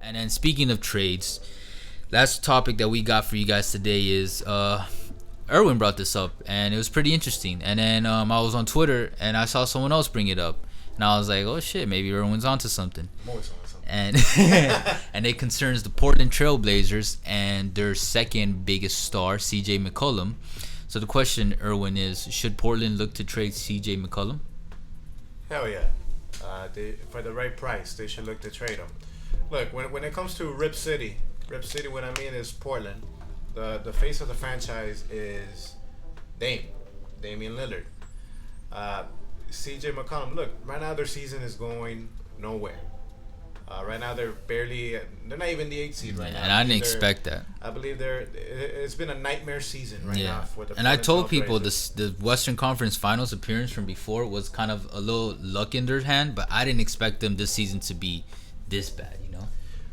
And then speaking of trades, last topic that we got for you guys today is Erwin brought this up and it was pretty interesting. And then I was on Twitter and I saw someone else bring it up, and I was like, oh shit, maybe Erwin's onto something. I'm always on something. And it concerns the Portland Trailblazers and their second biggest star, CJ McCollum. So the question, Erwin, is should Portland look to trade CJ McCollum? Hell yeah. For the right price, they should look to trade him. Look, when it comes to Rip City, what I mean is Portland. The face of the franchise is Damian Lillard. CJ McCollum, look, right now their season is going nowhere. Right now they're not even the 8th seed right now. And I didn't expect that. I believe it's been a nightmare season right now for the And I told people Trailblazers. the Western Conference Finals appearance from before was kind of a little luck in their hand, but I didn't expect them this season to be this bad, you know?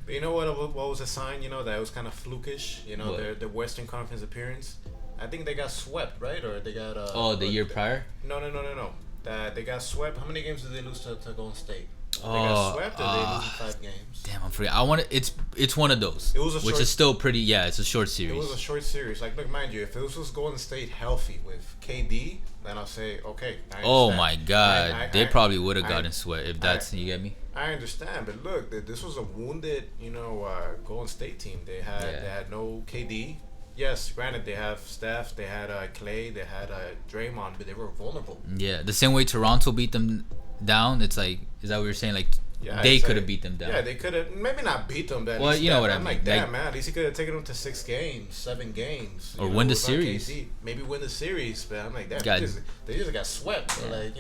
But you know what was a sign, that it was kind of flukish, What? their Western Conference appearance? I think they got swept, right? Or they got... the year prior? No. They got swept. How many games did they lose to Golden State? They Oh, got swept or they lose in 5 games? Damn, I'm forgetting. It's one of those. It was a which short- is still pretty. Yeah, it's a short series. It was a short series. Like, look, mind you, if it was Golden State healthy with KD, then I'll say, okay. I Oh understand. my God, they probably would have I- gotten sweat if that's you get me. I understand, but look, this was a wounded, Golden State team. They had no KD. Yes, granted, they have Steph, they had Clay, they had Draymond, but they were vulnerable. Yeah, the same way Toronto beat them down. It's like, is that what you're saying? Like, Yeah, they it's could have like- beat them down. Yeah, they could have maybe not beat them, but at Well, least you know what I I'm mean. like, damn, Like- man, at least he could have taken them to 6 games, 7 games, Or win the without series. KD. Maybe win the series, but I'm like, damn, God. they just got swept. Yeah. Like,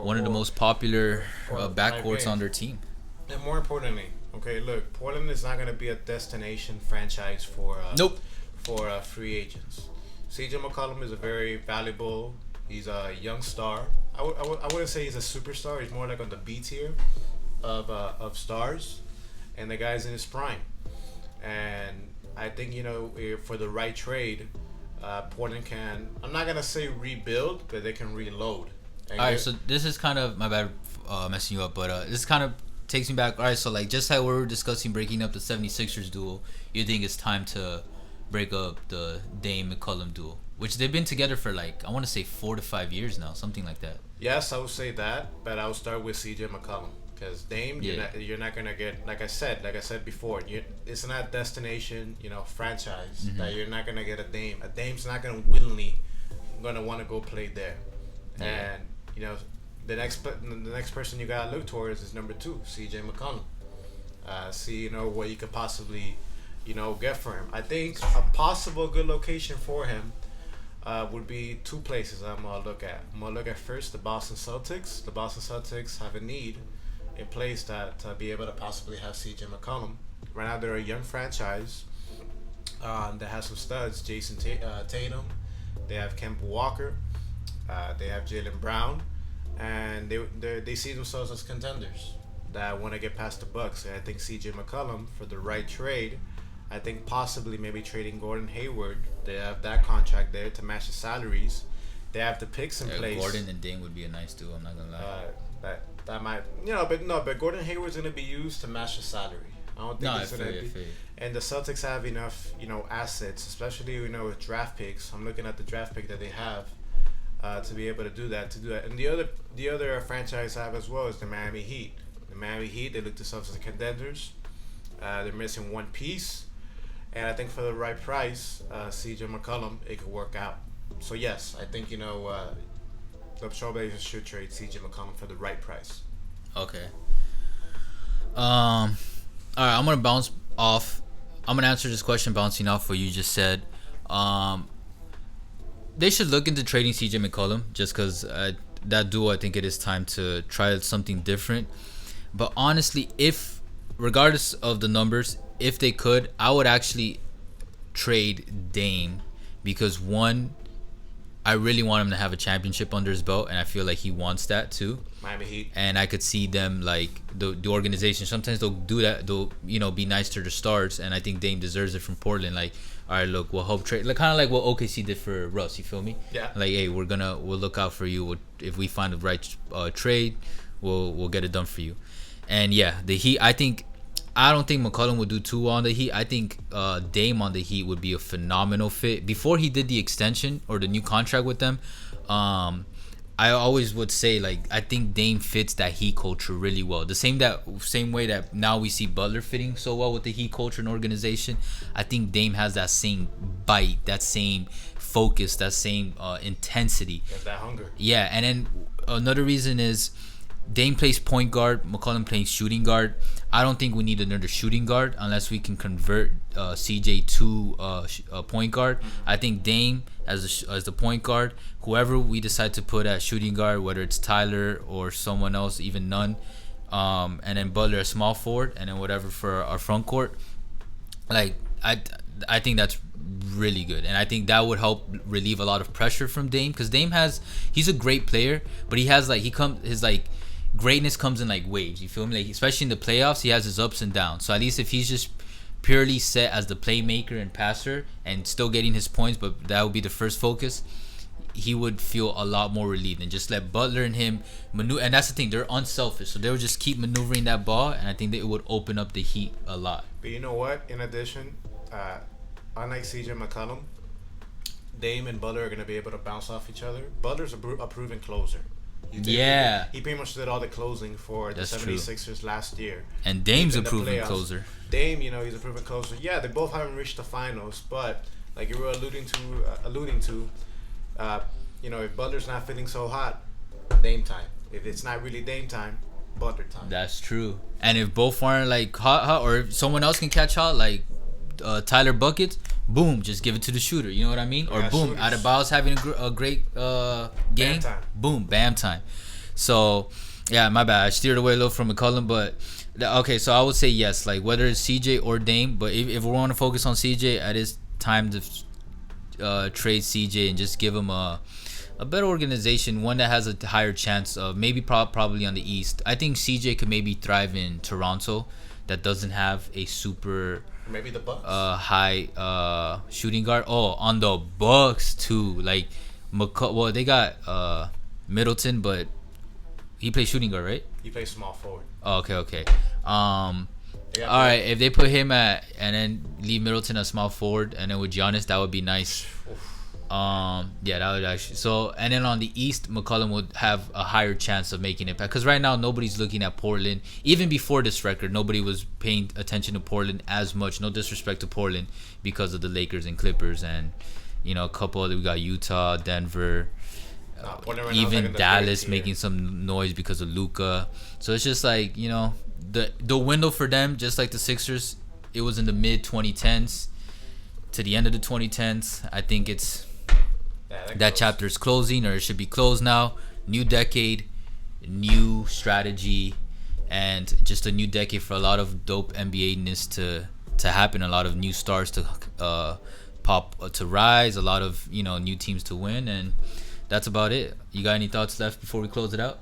One of the most popular or backcourts 5 on games. their team. And more importantly, okay, look, Portland is not gonna be a destination franchise for Nope. for free agents. CJ McCollum is a very valuable. He's a young star. I wouldn't say he's a superstar. He's more like on the B tier of stars, and the guy's in his prime. And I think for the right trade, Portland can. I'm not gonna say rebuild, but they can reload. And All right, so this is kind of my bad messing you up, but this kind of takes me back. All right, so like just like we were discussing breaking up the 76ers duel, you think it's time to break up the Dame McCollum duel, which they've been together for like I want to say 4 to 5 years now, something like that. Yes, I would say that, but I would start with CJ McCollum because Dame, you're not gonna get like I said before, it's not a destination, franchise that you're not gonna get a Dame. A Dame's not gonna willingly gonna want to go play there, Yeah. and the next person you gotta look towards is number 2, CJ McCollum. See what you could possibly get for him. I think a possible good location for him would be 2 places I'm gonna look at. I'm gonna look at first the Boston Celtics. The Boston Celtics have a need in place to be able to possibly have CJ McCollum. Right now they're a young franchise that has some studs. Jason Tatum. They have Kemba Walker. They have Jaylen Brown, and they see themselves as contenders that want to get past the Bucks. And I think CJ McCollum for the right trade. I think possibly maybe trading Gordon Hayward. They have that contract there to match the salaries. They have the picks in place. Gordon and Dame would be a nice duo. I'm not gonna lie. That might but Gordon Hayward's gonna be used to match the salary. I don't think it's gonna be. And the Celtics have enough assets, especially with draft picks. I'm looking at the draft pick that they have to be able to do that. And the other franchise I have as well is the Miami Heat. The Miami Heat, they look themselves as contenders. They're missing one piece. And I think for the right price, CJ McCollum, it could work out. So yes, I think the Trailblazers should trade CJ McCollum for the right price. Okay. All right, I'm gonna bounce off. I'm gonna answer this question bouncing off what you just said. They should look into trading CJ McCollum just because that duo. I think it is time to try something different. But honestly, regardless of the numbers, if they could, I would actually trade Dame because one, I really want him to have a championship under his belt, and I feel like he wants that too. Miami Heat. And I could see them like the organization. Sometimes they'll do that. They'll be nice to the stars, and I think Dame deserves it from Portland. Like, all right, look, we'll help trade. Like kind of like what OKC did for Russ. You feel me? Yeah. Like, hey, we'll look out for you. If we find the right trade, we'll get it done for you. And yeah, the Heat. I think I don't think McCollum would do too well on the Heat. I think Dame on the Heat would be a phenomenal fit. Before he did the extension or the new contract with them, I always would say, like, I think Dame fits that Heat culture really well. The same way that now we see Butler fitting so well with the Heat culture and organization. I think Dame has that same bite, that same focus, that same intensity. There's that hunger. Yeah, and then another reason is Dame plays point guard, McCollum plays shooting guard. I don't think we need another shooting guard unless we can convert CJ to a point guard. I think Dame as the point guard, whoever we decide to put at shooting guard, whether it's Tyler or someone else, even none, and then Butler a small forward, and then whatever for our front court. Like I think that's really good, and I think that would help relieve a lot of pressure from Dame, because he's a great player, but his greatness comes in like waves. You feel me? Like, especially in the playoffs, he has his ups and downs. So at least if he's just purely set as the playmaker and passer and still getting his points, but that would be the first focus, he would feel a lot more relieved, and just let Butler and him maneuver. And that's the thing, they're unselfish, so they would just keep maneuvering that ball, and I think that it would open up the Heat a lot. But you know what? In addition, unlike CJ McCollum, Dame and Butler are going to be able to bounce off each other. Butler's a proven closer. He pretty much did all the closing for the 76ers last year. And Dame's a proven closer. Dame, he's a proven closer. Yeah, they both haven't reached the finals, but like you were alluding to, if Butler's not feeling so hot, Dame time. If it's not really Dame time, Butler time. That's true. And if both aren't like hot, or if someone else can catch hot, like Tyler Buckets, boom, just give it to the shooter. You know what I mean? Or boom, Adebayo's having a great game. Boom, bam time. So, yeah, my bad. I steered away a little from McCollum, but okay. So I would say yes, like whether it's CJ or Dame. But if we want to focus on CJ, it is time to trade CJ and just give him a better organization, one that has a higher chance of maybe probably on the East. I think CJ could maybe thrive in Toronto, that doesn't have a super maybe the Bucks high shooting guard. Oh, on the Bucks too. Like well, they got Middleton, but he plays shooting guard, right? He plays small forward. Oh, okay. All right, if they put him at and then leave Middleton as small forward, and then with Giannis, that would be nice. Yeah, that would actually. So, and then on the East, McCollum would have a higher chance of making it, because right now nobody's looking at Portland. Even before this record, nobody was paying attention to Portland as much. No disrespect to Portland, because of the Lakers and Clippers, and a couple other. We got Utah, Denver, even Dallas making some noise because of Luka. So it's just like the window for them, just like the Sixers, it was in the mid 2010s to the end of the 2010s. I think it's. That chapter is closing, or it should be closed now. New decade, new strategy, and just a new decade for a lot of dope NBA-ness to happen. A lot of new stars to to rise. A lot of new teams to win, and that's about it. You got any thoughts left before we close it out?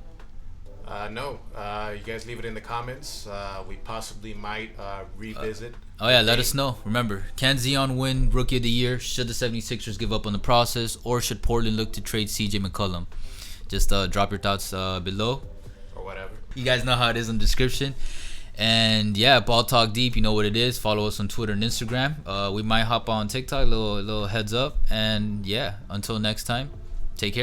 No. You guys leave it in the comments. We possibly might revisit. Let us know. Remember, can Zion win Rookie of the Year? Should the 76ers give up on the process? Or should Portland look to trade CJ McCollum? Just drop your thoughts below. Or whatever. You guys know how it is in the description. And yeah, Ball Talk Deep, you know what it is. Follow us on Twitter and Instagram. We might hop on TikTok, little heads up. And yeah, until next time, take care.